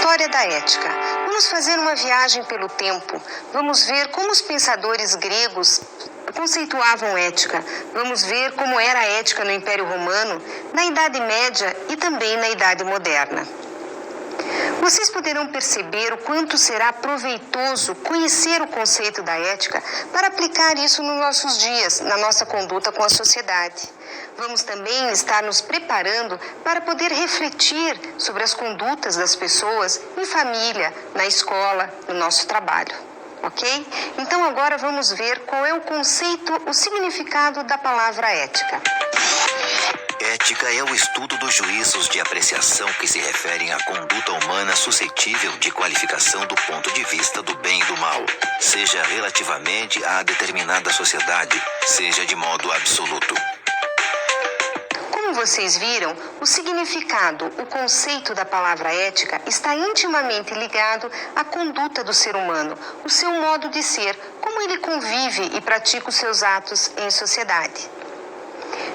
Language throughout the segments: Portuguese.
história da ética. Vamos fazer uma viagem pelo tempo. Vamos ver como os pensadores gregos conceituavam ética. Vamos ver como era a ética no Império Romano, na Idade Média e também na Idade Moderna. Vocês poderão perceber o quanto será proveitoso conhecer o conceito da ética para aplicar isso nos nossos dias, na nossa conduta com a sociedade. Vamos também estar nos preparando para poder refletir sobre as condutas das pessoas em família, na escola, no nosso trabalho. Ok? Então agora vamos ver qual é o conceito, o significado da palavra ética. Ética é o estudo dos juízos de apreciação que se referem à conduta humana suscetível de qualificação do ponto de vista do bem e do mal, seja relativamente a determinada sociedade, seja de modo absoluto. Como vocês viram, o significado, o conceito da palavra ética está intimamente ligado à conduta do ser humano, o seu modo de ser, como ele convive e pratica os seus atos em sociedade.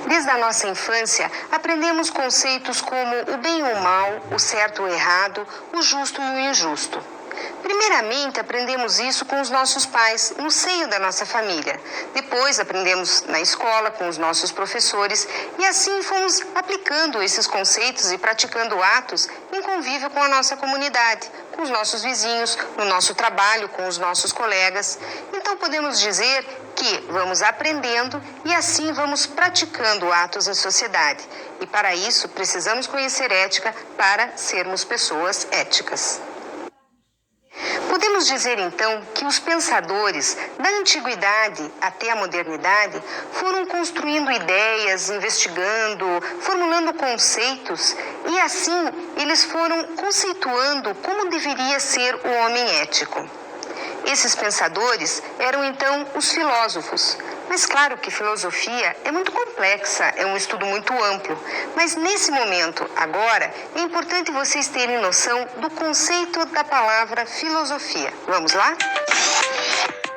Desde a nossa infância, aprendemos conceitos como o bem e o mal, o certo e o errado, o justo e o injusto. Primeiramente, aprendemos isso com os nossos pais, no seio da nossa família. Depois, aprendemos na escola, com os nossos professores, e assim fomos aplicando esses conceitos e praticando atos em convívio com a nossa comunidade, com os nossos vizinhos, no nosso trabalho, com os nossos colegas. Então, podemos dizer que vamos aprendendo e assim vamos praticando atos em sociedade. E para isso, precisamos conhecer ética para sermos pessoas éticas. Podemos dizer, então, que os pensadores, da antiguidade até a modernidade, foram construindo ideias, investigando, formulando conceitos, e assim eles foram conceituando como deveria ser o homem ético. Esses pensadores eram, então, os filósofos. Mas claro que filosofia é muito complexa, é um estudo muito amplo. Mas nesse momento, agora, é importante vocês terem noção do conceito da palavra filosofia. Vamos lá?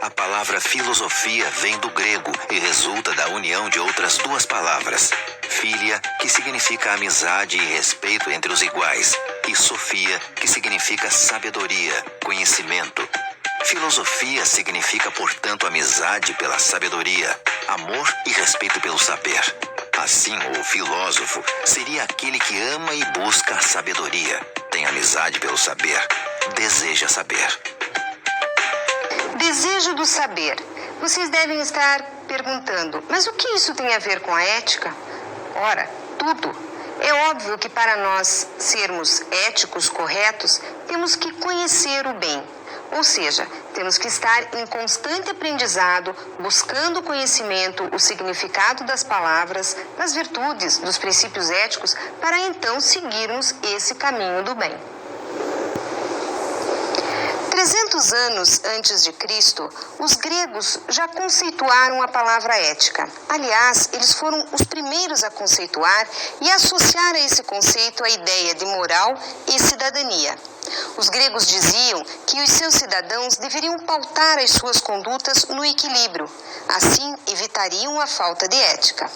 A palavra filosofia vem do grego e resulta da união de outras duas palavras. Filia, que significa amizade e respeito entre os iguais, e sofia, que significa sabedoria, conhecimento. Filosofia significa, portanto, amizade pela sabedoria, amor e respeito pelo saber. Assim, o filósofo seria aquele que ama e busca a sabedoria, tem amizade pelo saber, deseja saber. Desejo do saber. Vocês devem estar perguntando, mas o que isso tem a ver com a ética? Ora, tudo. É óbvio que para nós sermos éticos, corretos, temos que conhecer o bem. Ou seja, temos que estar em constante aprendizado, buscando o conhecimento, o significado das palavras, das virtudes, dos princípios éticos, para então seguirmos esse caminho do bem. 300 anos antes de Cristo, os gregos já conceituaram a palavra ética. Aliás, eles foram os primeiros a conceituar e associar a esse conceito a ideia de moral e cidadania. Os gregos diziam que os seus cidadãos deveriam pautar as suas condutas no equilíbrio, assim evitariam a falta de ética.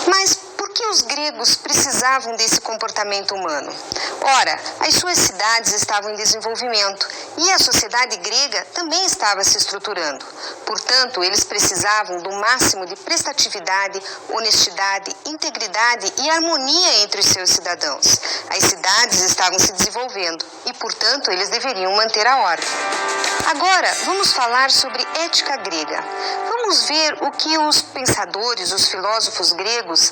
Mas por que os gregos precisavam desse comportamento humano? Ora, as suas cidades estavam em desenvolvimento e a sociedade grega também estava se estruturando. Portanto, eles precisavam do máximo de prestatividade, honestidade, integridade e harmonia entre os seus cidadãos. As cidades estavam se desenvolvendo e, portanto, eles deveriam manter a ordem. Agora, vamos falar sobre ética grega. Vamos ver o que os pensadores, os filósofos gregos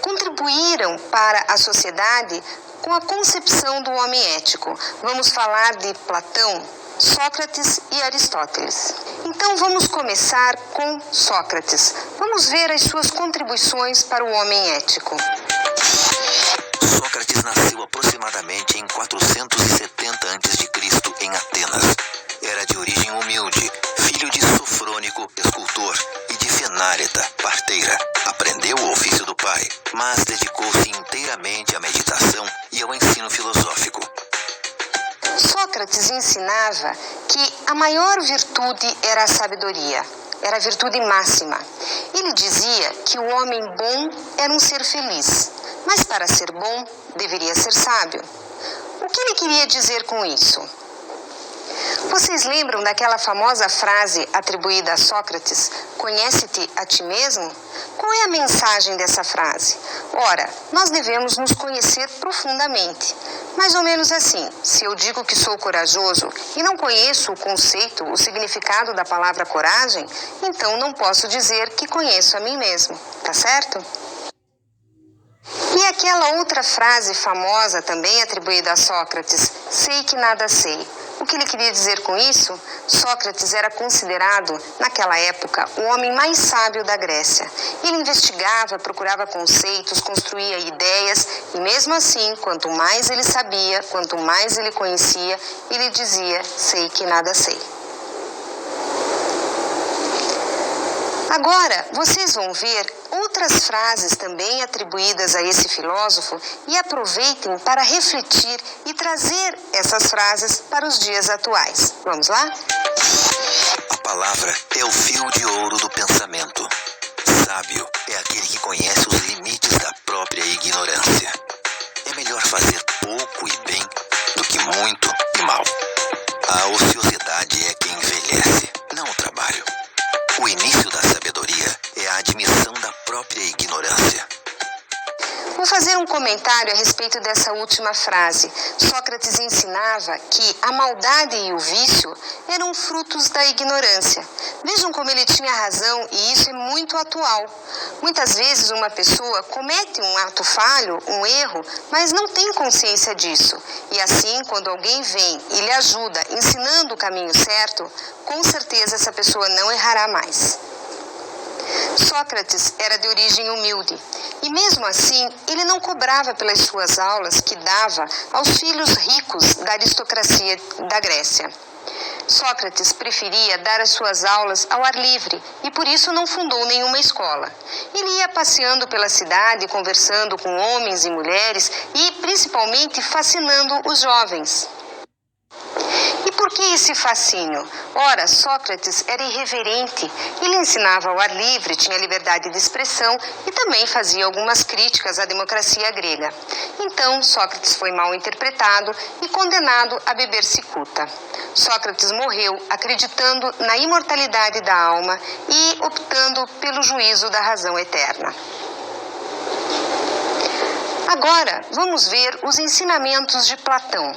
contribuíram para a sociedade com a concepção do homem ético. Vamos falar de Platão, Sócrates e Aristóteles. Então vamos começar com Sócrates. Vamos ver as suas contribuições para o homem ético. Sócrates nasceu aproximadamente em 470 a.C. em Atenas. Era de origem humilde, filho de Sofrônico, escultor, e de Fenáreta, parteira. Aprendeu o ofício do pai, mas dedicou-se inteiramente à meditação e ao ensino filosófico. Sócrates ensinava que a maior virtude era a sabedoria, era a virtude máxima. Ele dizia que o homem bom era um ser feliz, mas para ser bom deveria ser sábio. O que ele queria dizer com isso? Vocês lembram daquela famosa frase atribuída a Sócrates, conhece-te a ti mesmo? Qual é a mensagem dessa frase? Ora, nós devemos nos conhecer profundamente. Mais ou menos assim, se eu digo que sou corajoso e não conheço o conceito, o significado da palavra coragem, então não posso dizer que conheço a mim mesmo, tá certo? E aquela outra frase famosa também atribuída a Sócrates, sei que nada sei. O que ele queria dizer com isso? Sócrates era considerado, naquela época, o homem mais sábio da Grécia. Ele investigava, procurava conceitos, construía ideias e, mesmo assim, quanto mais ele sabia, quanto mais ele conhecia, ele dizia, sei que nada sei. Agora, vocês vão ver outras frases também atribuídas a esse filósofo e aproveitem para refletir e trazer essas frases para os dias atuais. Vamos lá? A palavra é o fio de ouro do pensamento. Sábio é aquele que conhece os limites da própria ignorância. É melhor fazer pouco e bem do que muito e mal. A ociosidade é quem envelhece, não o trabalho. O início da sabedoria é a admissão da própria ignorância. Vou fazer um comentário a respeito dessa última frase. Sócrates ensinava que a maldade e o vício eram frutos da ignorância. Vejam como ele tinha razão e isso é muito atual. Muitas vezes uma pessoa comete um ato falho, um erro, mas não tem consciência disso. E assim, quando alguém vem e lhe ajuda ensinando o caminho certo, com certeza essa pessoa não errará mais. Sócrates era de origem humilde e, mesmo assim, ele não cobrava pelas suas aulas que dava aos filhos ricos da aristocracia da Grécia. Sócrates preferia dar as suas aulas ao ar livre e por isso não fundou nenhuma escola. Ele ia passeando pela cidade, conversando com homens e mulheres e, principalmente, fascinando os jovens. E por que esse fascínio? Ora, Sócrates era irreverente. Ele ensinava ao ar livre, tinha liberdade de expressão e também fazia algumas críticas à democracia grega. Então, Sócrates foi mal interpretado e condenado a beber cicuta. Sócrates morreu acreditando na imortalidade da alma e optando pelo juízo da razão eterna. Agora, vamos ver os ensinamentos de Platão.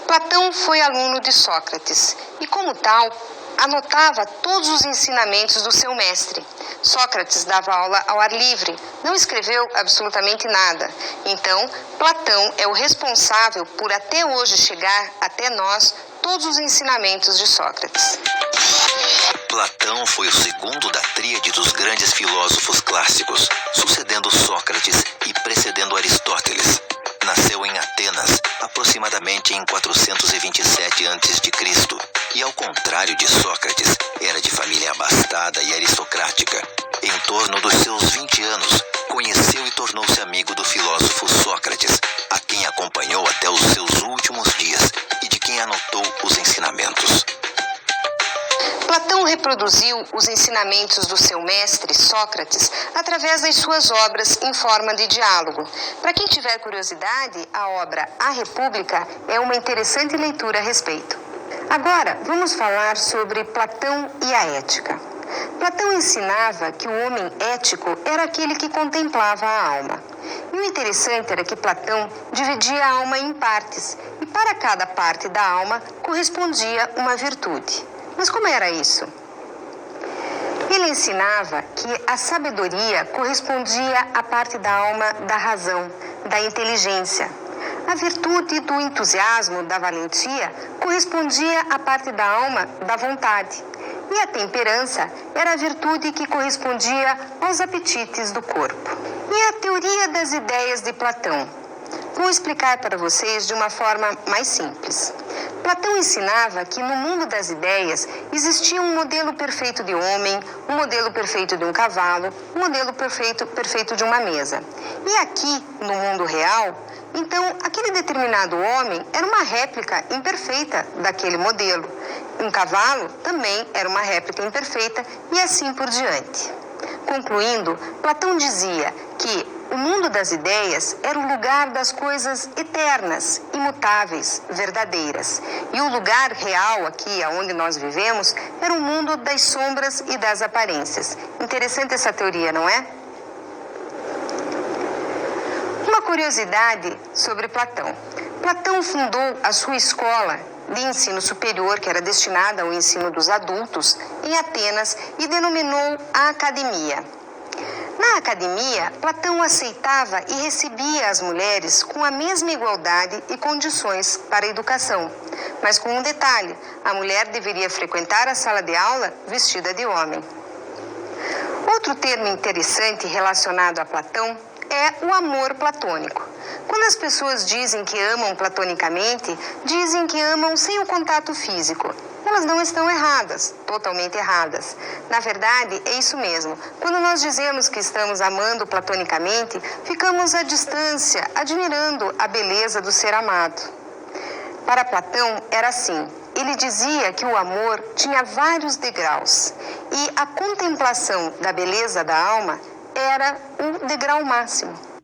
Platão foi aluno de Sócrates e, como tal, anotava todos os ensinamentos do seu mestre. Sócrates dava aula ao ar livre, não escreveu absolutamente nada. Então, Platão é o responsável por até hoje chegar até nós todos os ensinamentos de Sócrates. Platão foi o segundo da tríade dos grandes filósofos clássicos, sucedendo Sócrates e precedendo Aristóteles. Nasceu em Atenas, aproximadamente em 427 a.C., e ao contrário de Sócrates, era de família abastada e aristocrática. Em torno dos seus 20 anos, conheceu e tornou-se amigo do filósofo Sócrates, a quem acompanhou até os seus últimos dias e de quem anotou os ensinamentos. Platão reproduziu os ensinamentos do seu mestre, Sócrates, através das suas obras em forma de diálogo. Para quem tiver curiosidade, a obra A República é uma interessante leitura a respeito. Agora, vamos falar sobre Platão e a ética. Platão ensinava que o homem ético era aquele que contemplava a alma. E o interessante era que Platão dividia a alma em partes, e para cada parte da alma correspondia uma virtude. Mas como era isso? Ele ensinava que a sabedoria correspondia à parte da alma da razão, da inteligência. A virtude do entusiasmo, da valentia, correspondia à parte da alma da vontade. E a temperança era a virtude que correspondia aos apetites do corpo. E a teoria das ideias de Platão? Vou explicar para vocês de uma forma mais simples. Platão ensinava que no mundo das ideias existia um modelo perfeito de homem, um modelo perfeito de um cavalo, um modelo perfeito de uma mesa. E aqui, no mundo real, então, aquele determinado homem era uma réplica imperfeita daquele modelo. Um cavalo também era uma réplica imperfeita e assim por diante. Concluindo, Platão dizia que o mundo das ideias era o lugar das coisas eternas, imutáveis, verdadeiras. E o lugar real aqui, onde nós vivemos, era o mundo das sombras e das aparências. Interessante essa teoria, não é? Uma curiosidade sobre Platão. Platão fundou a sua escola de ensino superior, que era destinada ao ensino dos adultos, em Atenas, e denominou a Academia. Na academia, Platão aceitava e recebia as mulheres com a mesma igualdade e condições para a educação. Mas com um detalhe, a mulher deveria frequentar a sala de aula vestida de homem. Outro termo interessante relacionado a Platão é o amor platônico. Quando as pessoas dizem que amam platonicamente, dizem que amam sem o contato físico. Elas não estão erradas, totalmente erradas. Na verdade, é isso mesmo. Quando nós dizemos que estamos amando platonicamente, ficamos à distância, admirando a beleza do ser amado. Para Platão, era assim. Ele dizia que o amor tinha vários degraus e a contemplação da beleza da alma era o degrau máximo.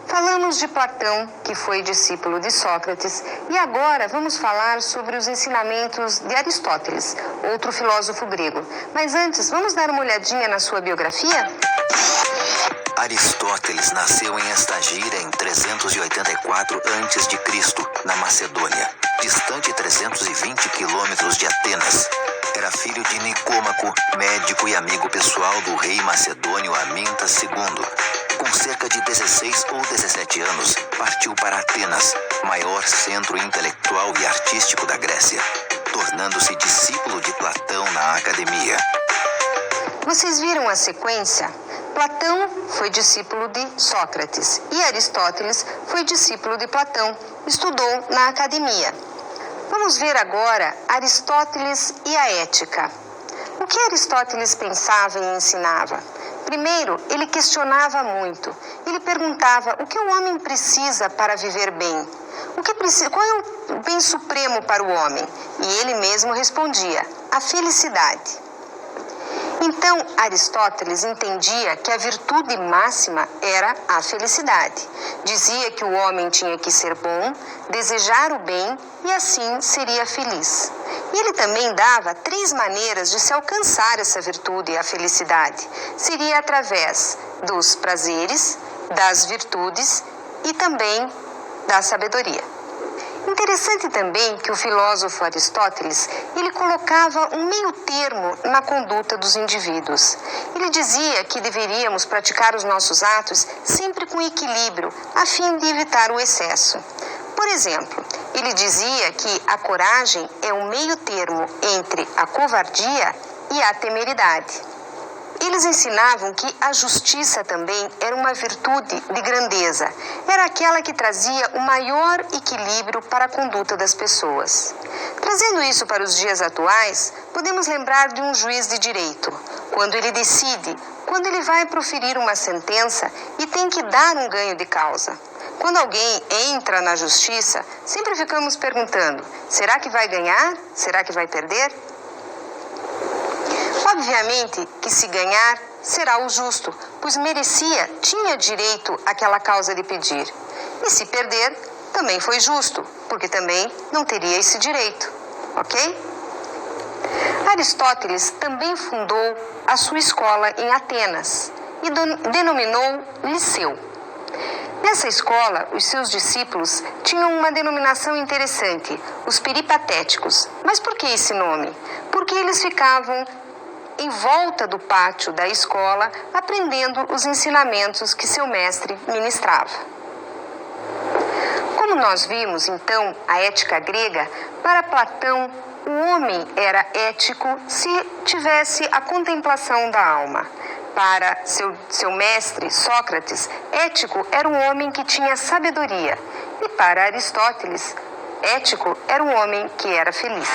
Falamos de Platão, que foi discípulo de Sócrates, e agora vamos falar sobre os ensinamentos de Aristóteles, outro filósofo grego. Mas antes, vamos dar uma olhadinha na sua biografia? Aristóteles nasceu em Estagira em 384 a.C., na Macedônia, distante 320 quilômetros de Atenas. Era filho de Nicômaco, médico e amigo pessoal do rei macedônio Amintas II. Com cerca de 16 ou 17 anos, partiu para Atenas, maior centro intelectual e artístico da Grécia, tornando-se discípulo de Platão na academia. Vocês viram a sequência? Platão foi discípulo de Sócrates e Aristóteles foi discípulo de Platão, estudou na academia. Vamos ver agora Aristóteles e a ética. O que Aristóteles pensava e ensinava? Primeiro, ele questionava muito. Ele perguntava o que o homem precisa para viver bem. Qual é o bem supremo para o homem? E ele mesmo respondia: a felicidade. Então, Aristóteles entendia que a virtude máxima era a felicidade. Dizia que o homem tinha que ser bom, desejar o bem e assim seria feliz. E ele também dava 3 maneiras de se alcançar essa virtude e a felicidade. Seria através dos prazeres, das virtudes e também da sabedoria. Interessante também que o filósofo Aristóteles, ele colocava um meio termo na conduta dos indivíduos. Ele dizia que deveríamos praticar os nossos atos sempre com equilíbrio, a fim de evitar o excesso. Por exemplo, ele dizia que a coragem é um meio termo entre a covardia e a temeridade. Eles ensinavam que a justiça também era uma virtude de grandeza. Era aquela que trazia o maior equilíbrio para a conduta das pessoas. Trazendo isso para os dias atuais, podemos lembrar de um juiz de direito. Quando ele vai proferir uma sentença e tem que dar um ganho de causa. Quando alguém entra na justiça, sempre ficamos perguntando: será que vai ganhar? Será que vai perder? Obviamente que se ganhar, será o justo, pois tinha direito àquela causa de pedir. E se perder, também foi justo, porque também não teria esse direito, ok? Aristóteles também fundou a sua escola em Atenas e denominou Liceu. Nessa escola, os seus discípulos tinham uma denominação interessante, os peripatéticos. Mas por que esse nome? Porque eles ficavam em volta do pátio da escola, aprendendo os ensinamentos que seu mestre ministrava. Como nós vimos, então, a ética grega, para Platão, o homem era ético se tivesse a contemplação da alma. Para seu mestre, Sócrates, ético era um homem que tinha sabedoria. E para Aristóteles, ético era um homem que era feliz.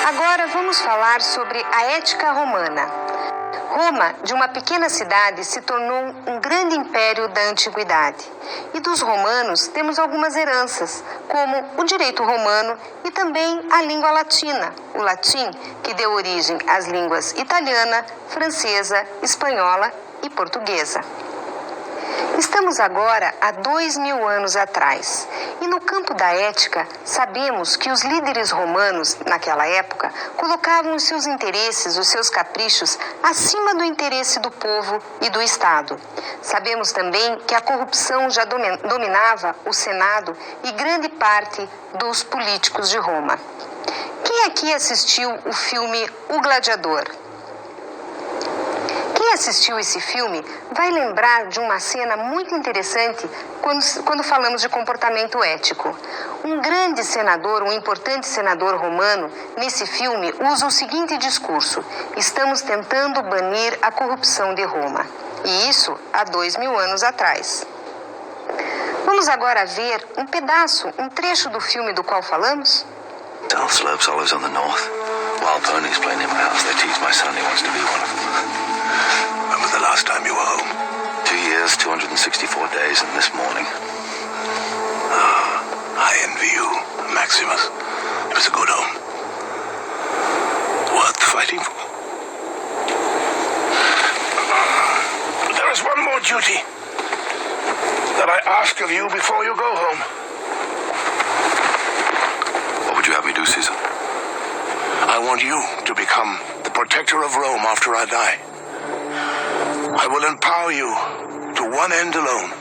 Agora vamos falar sobre a ética romana. Roma, de uma pequena cidade, se tornou um grande império da antiguidade. E dos romanos temos algumas heranças, como o direito romano e também a língua latina, o latim, que deu origem às línguas italiana, francesa, espanhola e portuguesa. Estamos agora há 2000 anos atrás, e no campo da ética, sabemos que os líderes romanos, naquela época, colocavam os seus interesses, os seus caprichos, acima do interesse do povo e do Estado. Sabemos também que a corrupção já dominava o Senado e grande parte dos políticos de Roma. Quem aqui assistiu o filme O Gladiador? Quem assistiu esse filme vai lembrar de uma cena muito interessante quando falamos de comportamento ético. Um grande senador, um importante senador romano, nesse filme, usa o seguinte discurso: estamos tentando banir a corrupção de Roma. E isso há 2000 anos atrás. Vamos agora ver um pedaço, um trecho do filme do qual falamos? Sell slopes olives on the north. Wild ponies playing in my house. They tease my son. He wants to be one of them. When was the last time you were home? 2 years, 264 days, and this morning. I envy you, Maximus. It was a good home. Worth fighting for. There is one more duty that I ask of you before you go home. What would you have me do, Caesar? I want you to become the protector of Rome after I die. I will empower you to one end alone,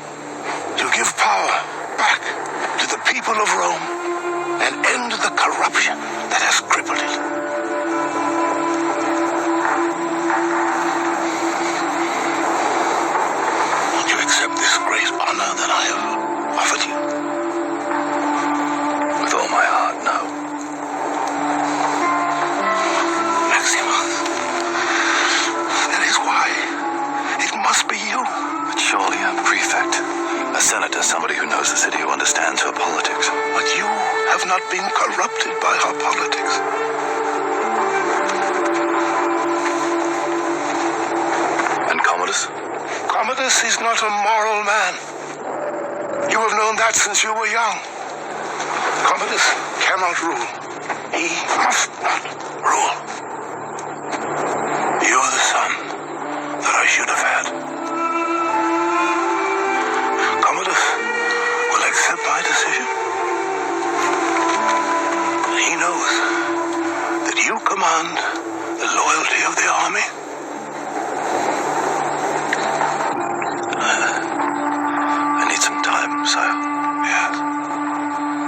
to give power back to the people of Rome and end the corruption that has crippled it. Would you accept this great honor that I have offered you? With all my heart, no. Maximus, that is why it must be you. But surely a prefect, a senator, somebody who knows the city, who understands her politics. But you have not been corrupted by her politics. And Commodus? Commodus is not a moral man. You have known that since you were young. Commodus cannot rule. He must not rule. You're the son that I should have had. Commodus will accept my decision. He knows that you command the loyalty of the army. I need some time, sire. Yes.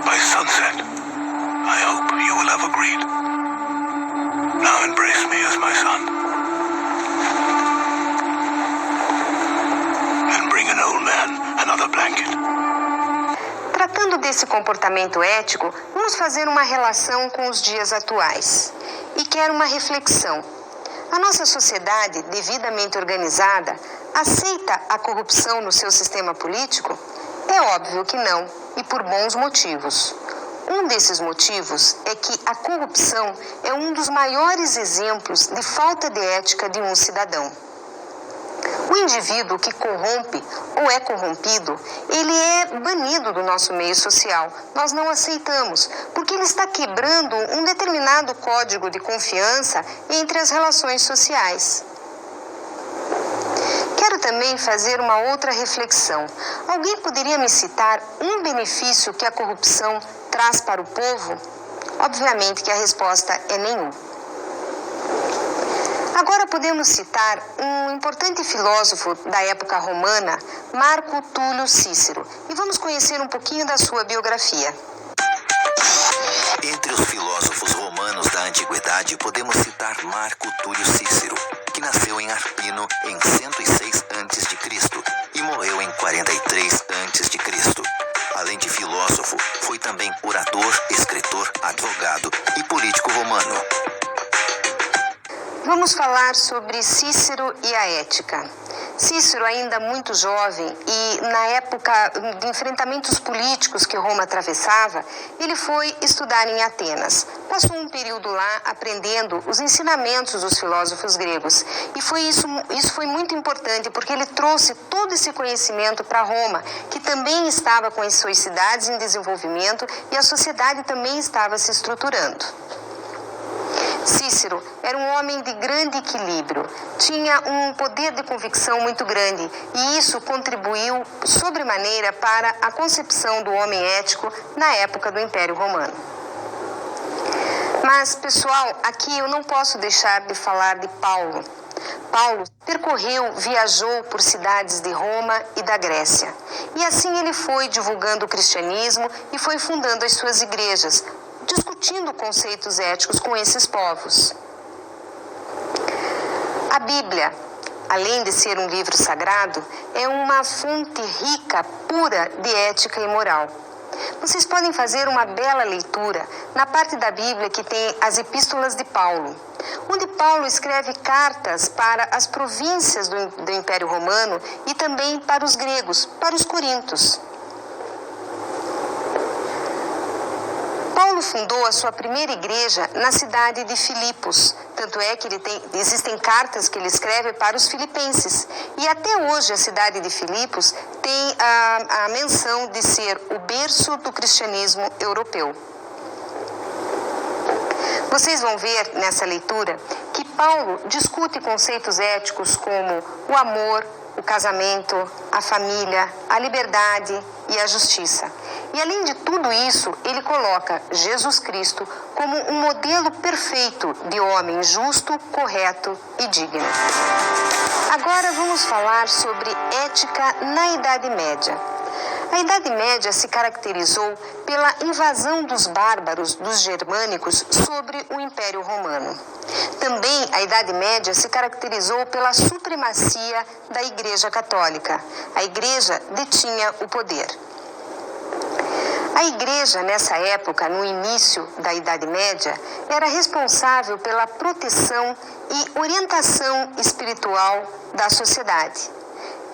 By sunset, I hope you will have agreed. Now embrace me as my son. And bring an old man another blanket. Tratando desse comportamento ético, vamos fazer uma relação com os dias atuais. E quero uma reflexão. A nossa sociedade, devidamente organizada, aceita a corrupção no seu sistema político? É óbvio que não, e por bons motivos. Um desses motivos é que a corrupção é um dos maiores exemplos de falta de ética de um cidadão. O indivíduo que corrompe ou é corrompido, ele é banido do nosso meio social. Nós não aceitamos, porque ele está quebrando um determinado código de confiança entre as relações sociais. Quero também fazer uma outra reflexão. Alguém poderia me citar um benefício que a corrupção traz para o povo? Obviamente que a resposta é nenhum. Agora podemos citar um importante filósofo da época romana, Marco Túlio Cícero, e vamos conhecer um pouquinho da sua biografia. Entre os filósofos romanos da antiguidade, podemos citar Marco Túlio Cícero, que nasceu em Arpino em 106 a.C. e morreu em 43 a.C. Além de filósofo, foi também orador, escritor, advogado e político romano. Vamos falar sobre Cícero e a ética. Cícero, ainda muito jovem e na época de enfrentamentos políticos que Roma atravessava, ele foi estudar em Atenas. Passou um período lá aprendendo os ensinamentos dos filósofos gregos. E isso foi muito importante porque ele trouxe todo esse conhecimento para Roma, que também estava com as suas cidades em desenvolvimento e a sociedade também estava se estruturando. Cícero era um homem de grande equilíbrio, tinha um poder de convicção muito grande e isso contribuiu sobremaneira para a concepção do homem ético na época do Império Romano. Mas, pessoal, aqui eu não posso deixar de falar de Paulo. Paulo viajou por cidades de Roma e da Grécia. E assim ele foi divulgando o cristianismo e foi fundando as suas igrejas, discutindo conceitos éticos com esses povos. A Bíblia, além de ser um livro sagrado, é uma fonte rica, pura de ética e moral. Vocês podem fazer uma bela leitura na parte da Bíblia que tem as epístolas de Paulo, onde Paulo escreve cartas para as províncias do Império Romano e também para os gregos, para os coríntios. Paulo fundou a sua primeira igreja na cidade de Filipos, tanto é que existem cartas que ele escreve para os filipenses. E até hoje a cidade de Filipos tem a menção de ser o berço do cristianismo europeu. Vocês vão ver nessa leitura que Paulo discute conceitos éticos como o amor, o casamento, a família, a liberdade e a justiça. E além de tudo isso, ele coloca Jesus Cristo como um modelo perfeito de homem justo, correto e digno. Agora vamos falar sobre ética na Idade Média. A Idade Média se caracterizou pela invasão dos bárbaros, dos germânicos, sobre o Império Romano. Também a Idade Média se caracterizou pela supremacia da Igreja Católica. A Igreja detinha o poder. A Igreja, nessa época, no início da Idade Média, era responsável pela proteção e orientação espiritual da sociedade.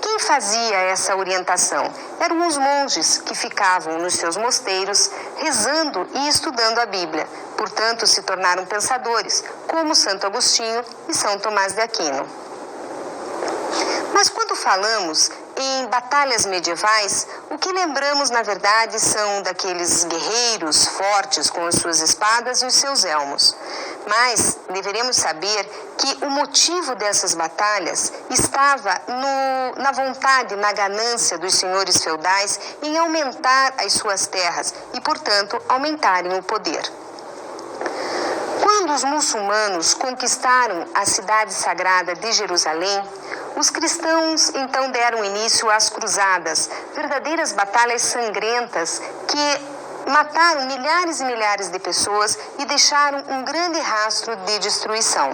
Quem fazia essa orientação? Eram os monges que ficavam nos seus mosteiros rezando e estudando a Bíblia. Portanto, se tornaram pensadores, como Santo Agostinho e São Tomás de Aquino. Mas quando falamos em batalhas medievais, o que lembramos, na verdade, são daqueles guerreiros fortes com as suas espadas e os seus elmos. Mas deveremos saber que o motivo dessas batalhas estava na vontade, na ganância dos senhores feudais em aumentar as suas terras e, portanto, aumentarem o poder. Quando os muçulmanos conquistaram a cidade sagrada de Jerusalém, os cristãos então deram início às cruzadas, verdadeiras batalhas sangrentas que mataram milhares e milhares de pessoas e deixaram um grande rastro de destruição.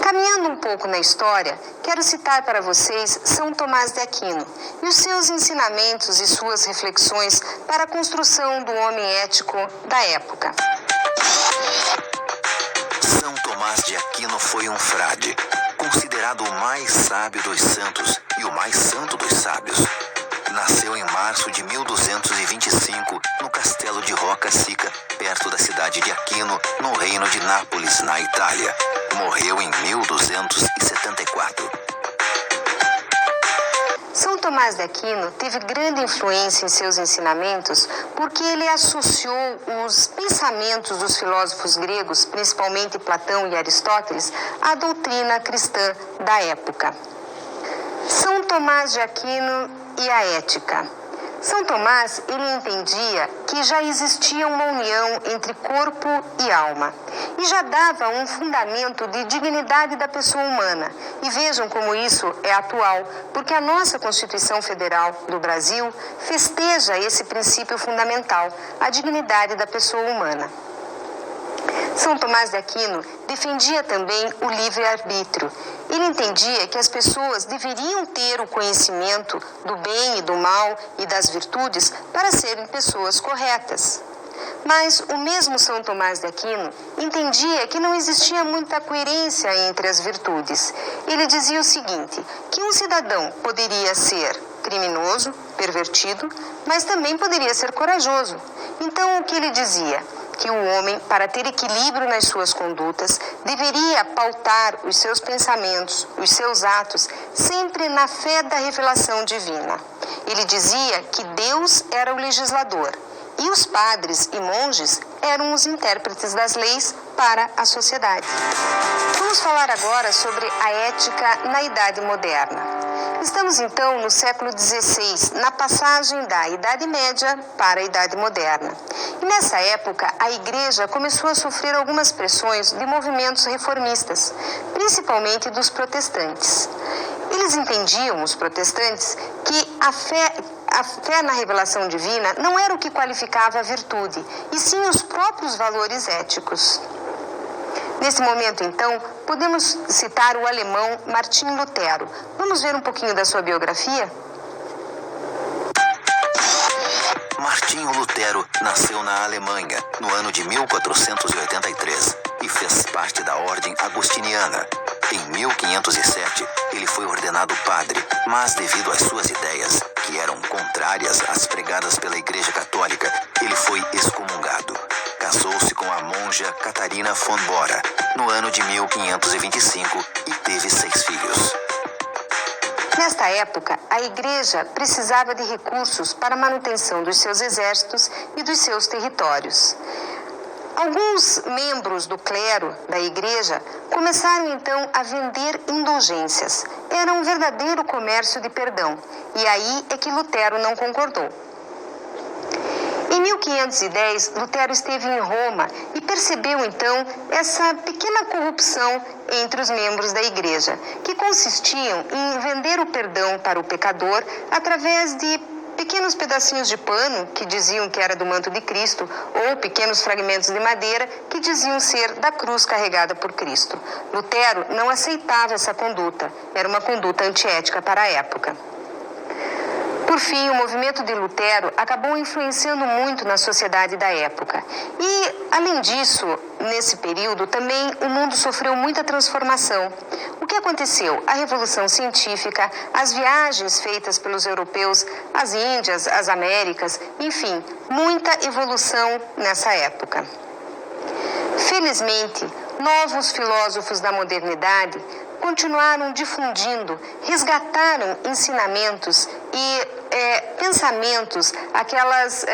Caminhando um pouco na história, quero citar para vocês São Tomás de Aquino e os seus ensinamentos e suas reflexões para a construção do homem ético da época. São Tomás de Aquino foi um frade, considerado o mais sábio dos santos e o mais santo dos sábios. Nasceu em março de 1225, no castelo de Rocca Sica, perto da cidade de Aquino, no reino de Nápoles, na Itália. Morreu em 1274. São Tomás de Aquino teve grande influência em seus ensinamentos porque ele associou os pensamentos dos filósofos gregos, principalmente Platão e Aristóteles, à doutrina cristã da época. São Tomás de Aquino e a ética. São Tomás, ele entendia que já existia uma união entre corpo e alma e já dava um fundamento de dignidade da pessoa humana. E vejam como isso é atual, porque a nossa Constituição Federal do Brasil festeja esse princípio fundamental, a dignidade da pessoa humana. São Tomás de Aquino defendia também o livre-arbítrio. Ele entendia que as pessoas deveriam ter o conhecimento do bem e do mal e das virtudes para serem pessoas corretas. Mas o mesmo São Tomás de Aquino entendia que não existia muita coerência entre as virtudes. Ele dizia o seguinte, que um cidadão poderia ser criminoso, pervertido, mas também poderia ser corajoso. Então, o que ele dizia? Que o homem, para ter equilíbrio nas suas condutas, deveria pautar os seus pensamentos, os seus atos, sempre na fé da revelação divina. Ele dizia que Deus era o legislador e os padres e monges eram os intérpretes das leis para a sociedade. Vamos falar agora sobre a ética na Idade Moderna. Estamos, então, no século XVI, na passagem da Idade Média para a Idade Moderna. E nessa época, a Igreja começou a sofrer algumas pressões de movimentos reformistas, principalmente dos protestantes. Eles entendiam, os protestantes, que a fé na revelação divina não era o que qualificava a virtude, e sim os próprios valores éticos. Nesse momento, então, podemos citar o alemão Martinho Lutero. Vamos ver um pouquinho da sua biografia? Martinho Lutero nasceu na Alemanha no ano de 1483 e fez parte da Ordem Agostiniana. Em 1507, ele foi ordenado padre, mas devido às suas ideias, que eram contrárias às pregadas pela Igreja Católica, ele foi excomungado. Casou-se com a monja Catarina von Bora no ano de 1525 e teve 6 filhos. Nesta época, a Igreja precisava de recursos para a manutenção dos seus exércitos e dos seus territórios. Alguns membros do clero da Igreja começaram então a vender indulgências. Era um verdadeiro comércio de perdão, e aí é que Lutero não concordou. Em 1510, Lutero esteve em Roma e percebeu então essa pequena corrupção entre os membros da Igreja, que consistiam em vender o perdão para o pecador através de pequenos pedacinhos de pano que diziam que era do manto de Cristo ou pequenos fragmentos de madeira que diziam ser da cruz carregada por Cristo. Lutero não aceitava essa conduta, era uma conduta antiética para a época. Por fim, o movimento de Lutero acabou influenciando muito na sociedade da época. E, além disso, nesse período, também o mundo sofreu muita transformação. O que aconteceu? A Revolução Científica, as viagens feitas pelos europeus às Índias, às Américas, enfim, muita evolução nessa época. Felizmente, novos filósofos da modernidade continuaram difundindo, resgataram ensinamentos e pensamentos, aquelas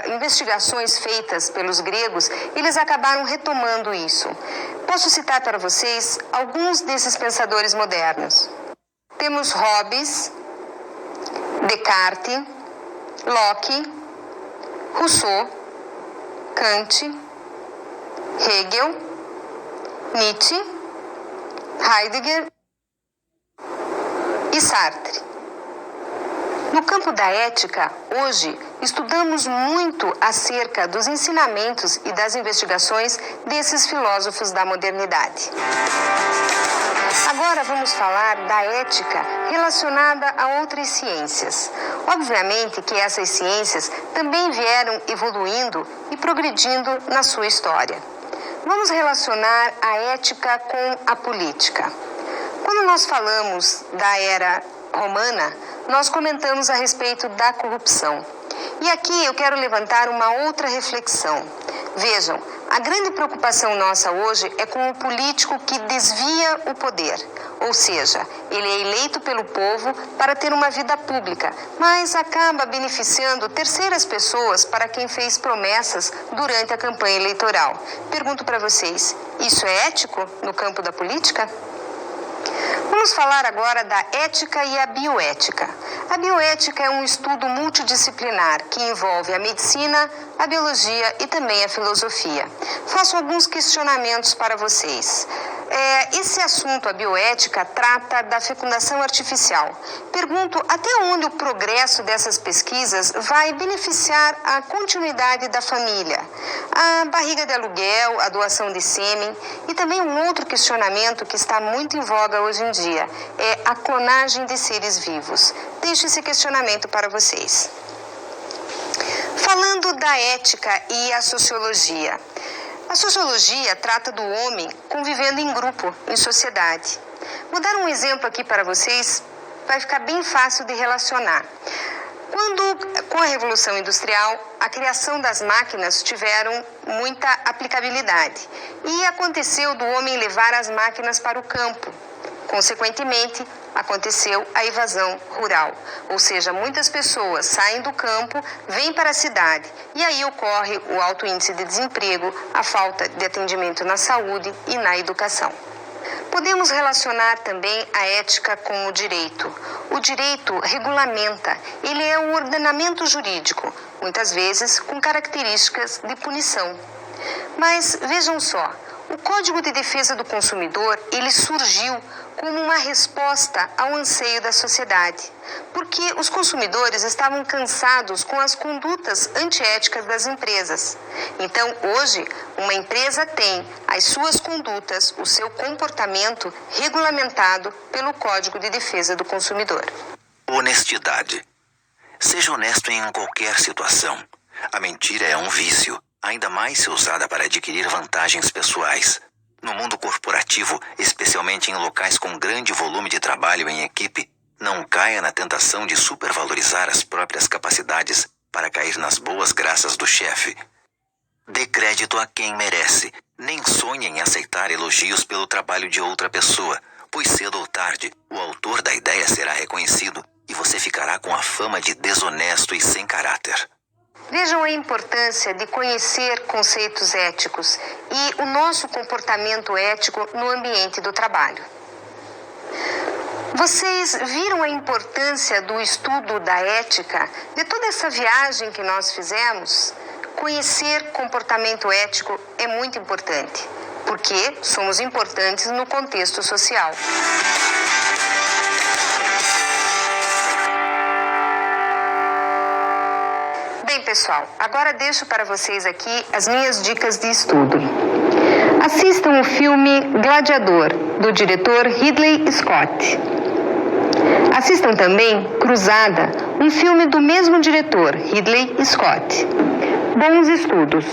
investigações feitas pelos gregos, eles acabaram retomando isso. Posso citar para vocês alguns desses pensadores modernos. Temos Hobbes, Descartes, Locke, Rousseau, Kant, Hegel, Nietzsche, Heidegger e Sartre. No campo da ética, hoje, estudamos muito acerca dos ensinamentos e das investigações desses filósofos da modernidade. Agora vamos falar da ética relacionada a outras ciências. Obviamente que essas ciências também vieram evoluindo e progredindo na sua história. Vamos relacionar a ética com a política. Quando nós falamos da era romana, nós comentamos a respeito da corrupção. E aqui eu quero levantar uma outra reflexão. Vejam, a grande preocupação nossa hoje é com o político que desvia o poder. Ou seja, ele é eleito pelo povo para ter uma vida pública, mas acaba beneficiando terceiras pessoas para quem fez promessas durante a campanha eleitoral. Pergunto para vocês, isso é ético no campo da política? Vamos falar agora da ética e a bioética. A bioética é um estudo multidisciplinar que envolve a medicina, a biologia e também a filosofia. Faço alguns questionamentos para vocês. Esse assunto, a bioética, trata da fecundação artificial. Pergunto até onde o progresso dessas pesquisas vai beneficiar a continuidade da família, a barriga de aluguel, a doação de sêmen e também um outro questionamento que está muito em voga hoje em dia, é a clonagem de seres vivos. Deixo esse questionamento para vocês. Falando Falando da ética e a sociologia. A sociologia trata do homem convivendo em grupo, em sociedade. Vou dar um exemplo aqui para vocês, vai ficar bem fácil de relacionar. Com a Revolução Industrial, a criação das máquinas tiveram muita aplicabilidade e aconteceu do homem levar as máquinas para o campo. Consequentemente, aconteceu a evasão rural, ou seja, muitas pessoas saem do campo, vêm para a cidade e aí ocorre o alto índice de desemprego, a falta de atendimento na saúde e na educação. Podemos relacionar também a ética com o direito. O direito regulamenta, ele é um ordenamento jurídico, muitas vezes com características de punição. Mas vejam só, o Código de Defesa do Consumidor, ele surgiu como uma resposta ao anseio da sociedade, porque os consumidores estavam cansados com as condutas antiéticas das empresas. Então, hoje, uma empresa tem as suas condutas, o seu comportamento regulamentado pelo Código de Defesa do Consumidor. Honestidade. Seja honesto em qualquer situação. A mentira é um vício, ainda mais se usada para adquirir vantagens pessoais. No mundo corporativo, especialmente em locais com grande volume de trabalho em equipe, não caia na tentação de supervalorizar as próprias capacidades para cair nas boas graças do chefe. Dê crédito a quem merece. Nem sonhe em aceitar elogios pelo trabalho de outra pessoa, pois cedo ou tarde, o autor da ideia será reconhecido e você ficará com a fama de desonesto e sem caráter. Vejam a importância de conhecer conceitos éticos e o nosso comportamento ético no ambiente do trabalho. Vocês viram a importância do estudo da ética, de toda essa viagem que nós fizemos? Conhecer comportamento ético é muito importante, porque somos importantes no contexto social. Bem, pessoal, agora deixo para vocês aqui as minhas dicas de estudo. Assistam o filme Gladiador, do diretor Ridley Scott. Assistam também Cruzada, um filme do mesmo diretor, Ridley Scott. Bons estudos!